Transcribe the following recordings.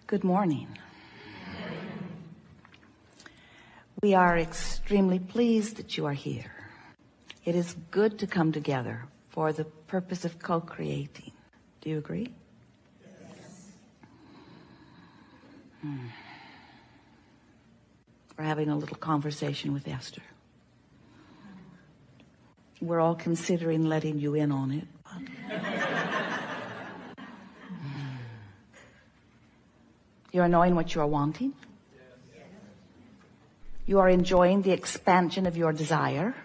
Good morning. We are extremely pleased that you are here. It is good to come together for the purpose of co-creating. Do you agree? Yes. We're having a little conversation with Esther. We're all considering letting you in on it. You are knowing what you are wanting. You are enjoying the expansion of your desire.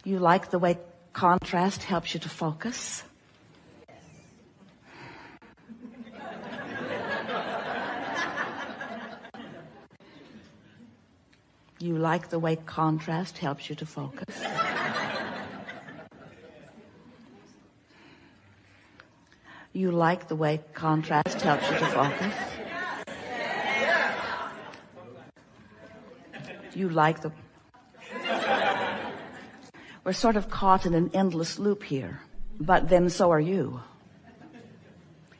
You like the way contrast helps you to focus. You like the way contrast helps you to focus. You like the way contrast helps you to focus. You like the... We're sort of caught in an endless loop here, but then so are you.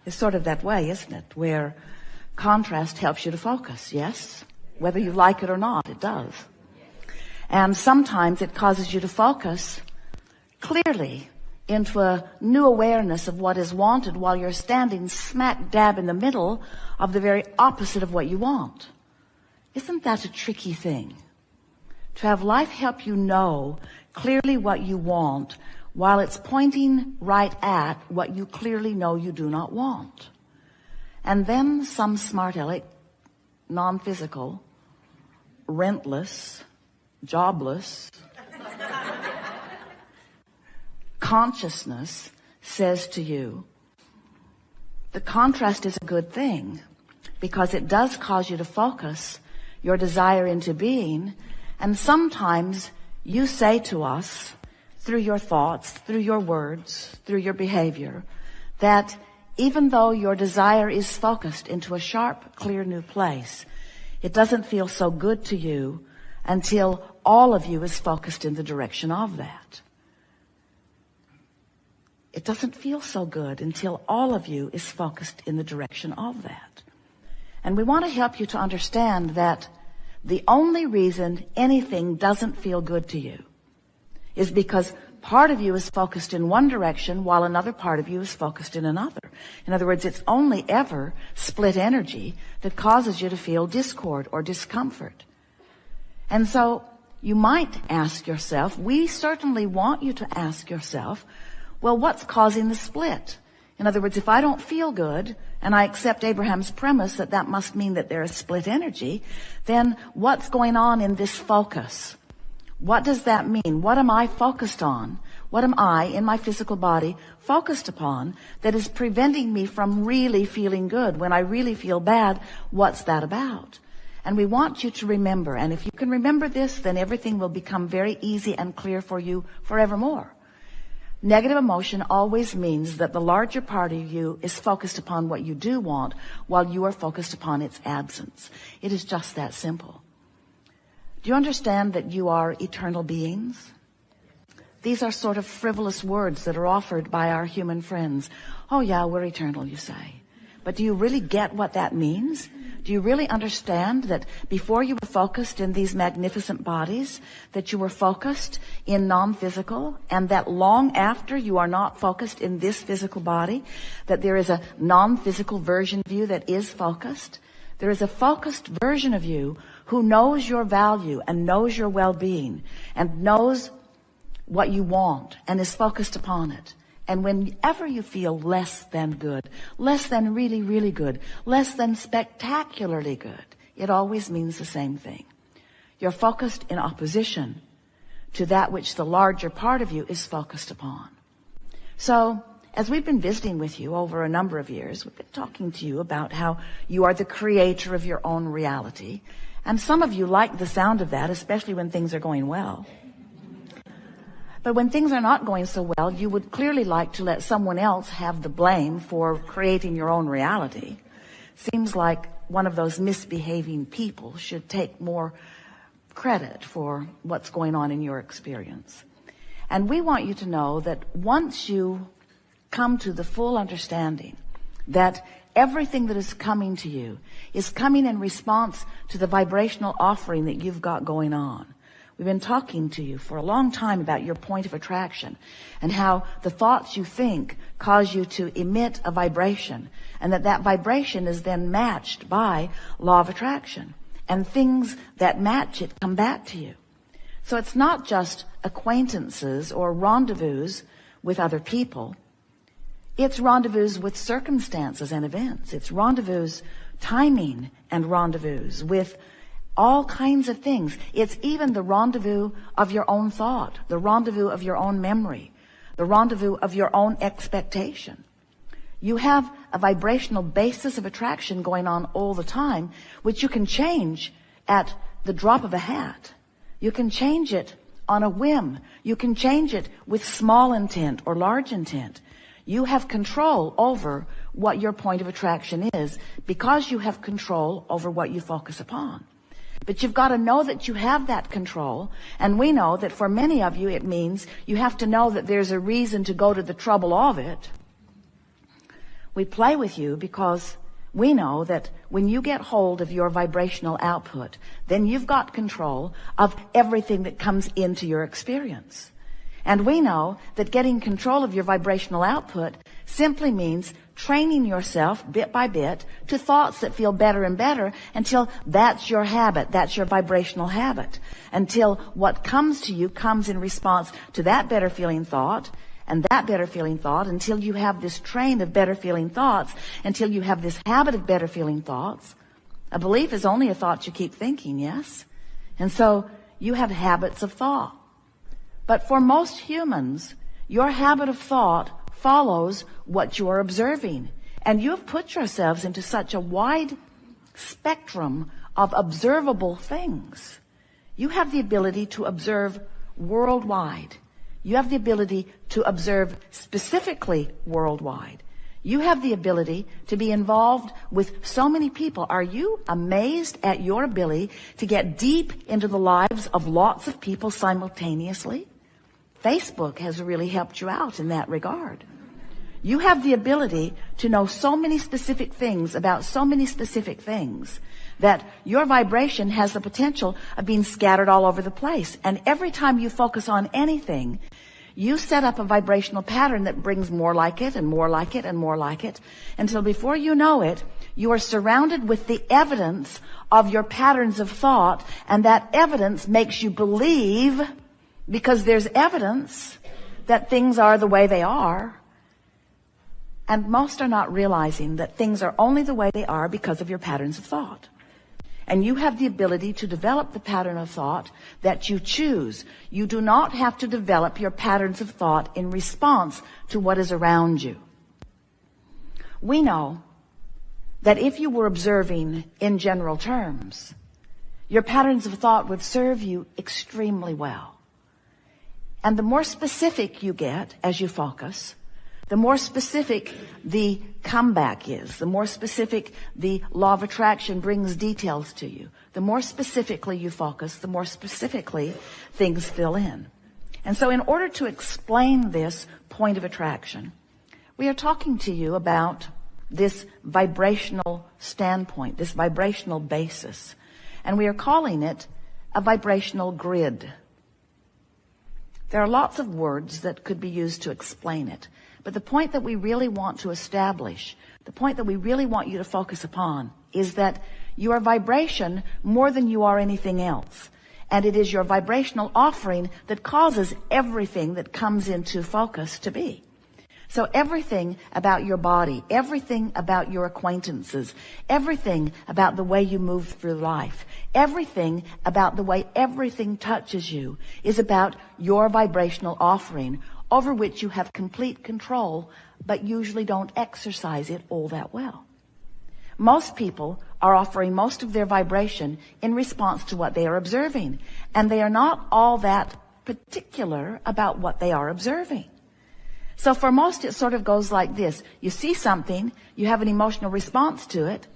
It's sort of that way, isn't it? Where contrast helps you to focus, yes? Whether you like it or not, it does. And sometimes it causes you to focus clearly into a new awareness of what is wanted while you're standing smack dab in the middle of the very opposite of what you want. Isn't that a tricky thing? To have life help you know clearly what you want while it's pointing right at what you clearly know you do not want. And then some smart aleck, non-physical, rentless, jobless consciousness says to you, the contrast is a good thing because it does cause you to focus your desire into being. And sometimes you say to us, through your thoughts, through your words, through your behavior, that even though your desire is focused into a sharp, clear new place, it doesn't feel so good to you until all of you is focused in the direction of that. It doesn't feel so good until all of you is focused in the direction of that. And we want to help you to understand that the only reason anything doesn't feel good to you is because part of you is focused in one direction while another part of you is focused in another. In other words, it's only ever split energy that causes you to feel discord or discomfort. And so you might ask yourself, we certainly want you to ask yourself, well, what's causing the split? In other words, if I don't feel good, and I accept Abraham's premise that that must mean that there is split energy, then what's going on in this focus? What does that mean? What am I focused on? What am I, in my physical body, focused upon that is preventing me from really feeling good? When I really feel bad, what's that about? And we want you to remember, and if you can remember this, then everything will become very easy and clear for you forevermore. Negative emotion always means that the larger part of you is focused upon what you do want while you are focused upon its absence. It is just that simple. Do you understand that you are eternal beings? These are sort of frivolous words that are offered by our human friends. Oh yeah, we're eternal, you say. But do you really get what that means? Do you really understand that before you were focused in these magnificent bodies, that you were focused in non-physical, and that long after you are not focused in this physical body, that there is a non-physical version of you that is focused? There is a focused version of you who knows your value and knows your well-being and knows what you want and is focused upon it. And whenever you feel less than good, less than really, really good, less than spectacularly good, it always means the same thing. You're focused in opposition to that which the larger part of you is focused upon. So, as we've been visiting with you over a number of years, we've been talking to you about how you are the creator of your own reality. And some of you like the sound of that, especially when things are going well. But when things are not going so well, you would clearly like to let someone else have the blame for creating your own reality. Seems like one of those misbehaving people should take more credit for what's going on in your experience. And we want you to know that once you come to the full understanding that everything that is coming to you is coming in response to the vibrational offering that you've got going on. We've been talking to you for a long time about your point of attraction and how the thoughts you think cause you to emit a vibration, and that vibration is then matched by law of attraction, and things that match it come back to you. So it's not just acquaintances or rendezvous with other people. It's rendezvous with circumstances and events. It's rendezvous, timing and rendezvous with all kinds of things. It's even the rendezvous of your own thought, the rendezvous of your own memory, the rendezvous of your own expectation. You have a vibrational basis of attraction going on all the time, which you can change at the drop of a hat. You can change it on a whim. You can change it with small intent or large intent. You have control over what your point of attraction is because you have control over what you focus upon. But you've got to know that you have that control. And we know that for many of you, it means you have to know that there's a reason to go to the trouble of it. We play with you because we know that when you get hold of your vibrational output, then you've got control of everything that comes into your experience. And we know that getting control of your vibrational output simply means training yourself bit by bit to thoughts that feel better and better until that's your habit, that's your vibrational habit, until what comes to you comes in response to that better feeling thought and that better feeling thought, until you have this train of better feeling thoughts, until you have this habit of better feeling thoughts. A belief is only a thought you keep thinking, yes? And so you have habits of thought. But for most humans, your habit of thought follows what you are observing. And you have put yourselves into such a wide spectrum of observable things. You have the ability to observe worldwide. You have the ability to observe specifically worldwide. You have the ability to be involved with so many people. Are you amazed at your ability to get deep into the lives of lots of people simultaneously? Facebook has really helped you out in that regard. You have the ability to know so many specific things about so many specific things that your vibration has the potential of being scattered all over the place. And every time you focus on anything, you set up a vibrational pattern that brings more like it and more like it and more like it, until before you know it, you are surrounded with the evidence of your patterns of thought, and that evidence makes you believe, because there's evidence that things are the way they are. And most are not realizing that things are only the way they are because of your patterns of thought. And you have the ability to develop the pattern of thought that you choose. You do not have to develop your patterns of thought in response to what is around you. We know that if you were observing in general terms, your patterns of thought would serve you extremely well. And the more specific you get as you focus, the more specific the comeback is, the more specific the law of attraction brings details to you. The more specifically you focus, the more specifically things fill in. And so in order to explain this point of attraction, we are talking to you about this vibrational standpoint, this vibrational basis. And we are calling it a vibrational grid. There are lots of words that could be used to explain it. But the point that we really want to establish, the point that we really want you to focus upon, is that you are vibration more than you are anything else. And it is your vibrational offering that causes everything that comes into focus to be. So everything about your body, everything about your acquaintances, everything about the way you move through life, everything about the way everything touches you is about your vibrational offering, over which you have complete control, but usually don't exercise it all that well. Most people are offering most of their vibration in response to what they are observing, and they are not all that particular about what they are observing. So for most, it sort of goes like this. You see something, you have an emotional response to it.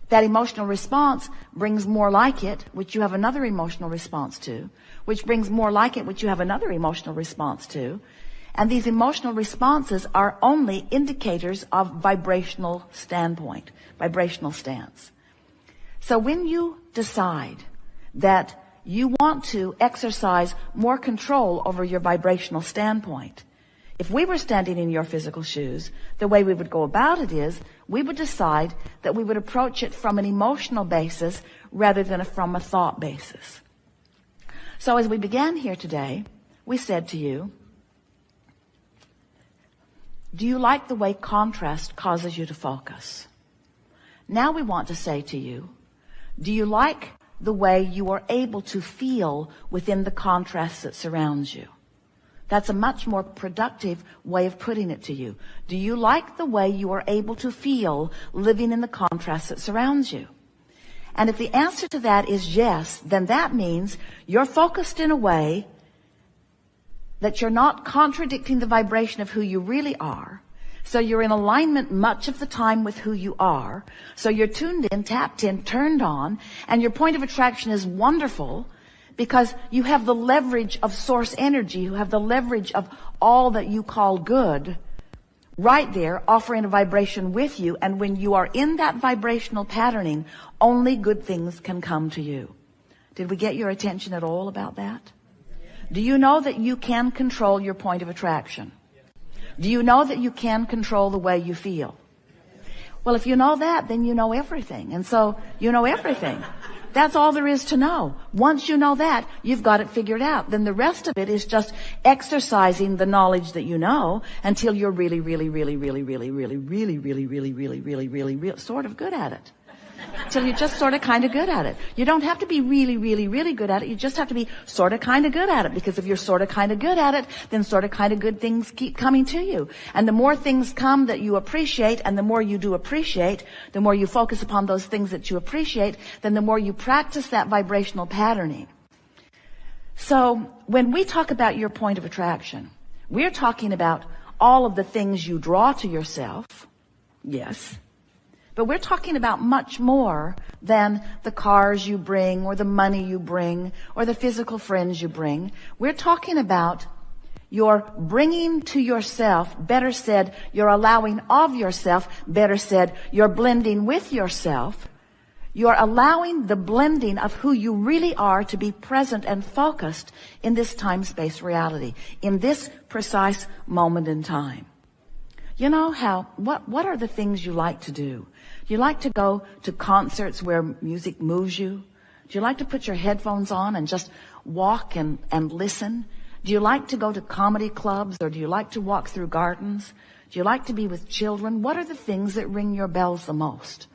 That emotional response brings more like it, which you have another emotional response to, which brings more like it, which you have another emotional response to. And these emotional responses are only indicators of vibrational standpoint, vibrational stance. So when you decide that you want to exercise more control over your vibrational standpoint, if we were standing in your physical shoes, the way we would go about it is we would decide that we would approach it from an emotional basis rather than from a thought basis. So as we began here today, we said to you, do you like the way contrast causes you to focus? Now we want to say to you, do you like the way you are able to feel within the contrast that surrounds you? That's a much more productive way of putting it to you. Do you like the way you are able to feel living in the contrast that surrounds you? And if the answer to that is yes, then that means you're focused in a way that you're not contradicting the vibration of who you really are. So you're in alignment much of the time with who you are. So you're tuned in, tapped in, turned on, and your point of attraction is wonderful because you have the leverage of source energy, you have the leverage of all that you call good right there offering a vibration with you. And when you are in that vibrational patterning, only good things can come to you. Did we get your attention at all about that? Do you know that you can control your point of attraction? Do you know that you can control the way you feel? Well, if you know that, then you know everything. And so you know everything. That's all there is to know. Once you know that, you've got it figured out. Then the rest of it is just exercising the knowledge that you know until you're really sort of good at it. Till you're just sort of kind of good at it. You don't have to be really good at it. You just have to be sort of kind of good at it. Because if you're sort of kind of good at it, then sort of kind of good things keep coming to you. And the more things come that you appreciate, and the more you do appreciate, the more you focus upon those things that you appreciate, then the more you practice that vibrational patterning. So when we talk about your point of attraction, we're talking about all of the things you draw to yourself. Yes. But we're talking about much more than the cars you bring or the money you bring or the physical friends you bring. We're talking about your bringing to yourself, better said, your allowing of yourself, better said, your blending with yourself. You're allowing the blending of who you really are to be present and focused in this time-space reality, in this precise moment in time. You know what are the things you like to do? Do you like to go to concerts where music moves you? Do you like to put your headphones on and just walk and listen? Do you like to go to comedy clubs, or do you like to walk through gardens? Do you like to be with children? What are the things that ring your bells the most?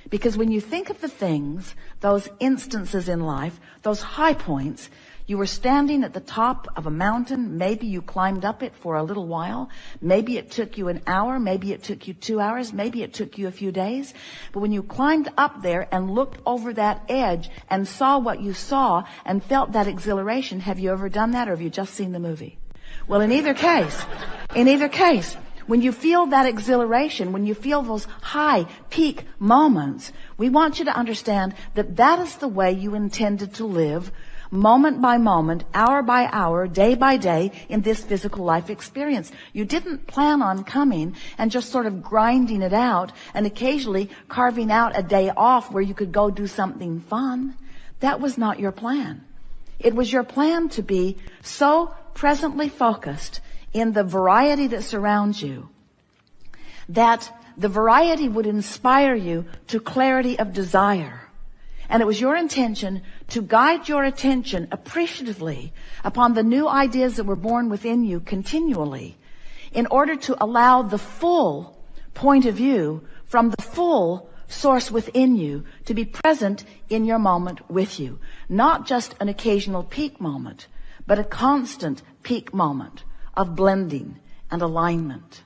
Because when you think of the things, those instances in life, those high points, you were standing at the top of a mountain. Maybe you climbed up it for a little while. Maybe it took you an hour. Maybe it took you 2 hours. Maybe it took you a few days. But when you climbed up there and looked over that edge and saw what you saw and felt that exhilaration, have you ever done that, or have you just seen the movie? Well, in either case, when you feel that exhilaration, when you feel those high peak moments, we want you to understand that that is the way you intended to live, moment by moment, hour by hour, day by day, in this physical life experience. You didn't plan on coming and just sort of grinding it out and occasionally carving out a day off where you could go do something fun. That was not your plan. It was your plan to be so presently focused in the variety that surrounds you that the variety would inspire you to clarity of desire. And it was your intention to guide your attention appreciatively upon the new ideas that were born within you continually, in order to allow the full point of view from the full source within you to be present in your moment with you. Not just an occasional peak moment, but a constant peak moment of blending and alignment.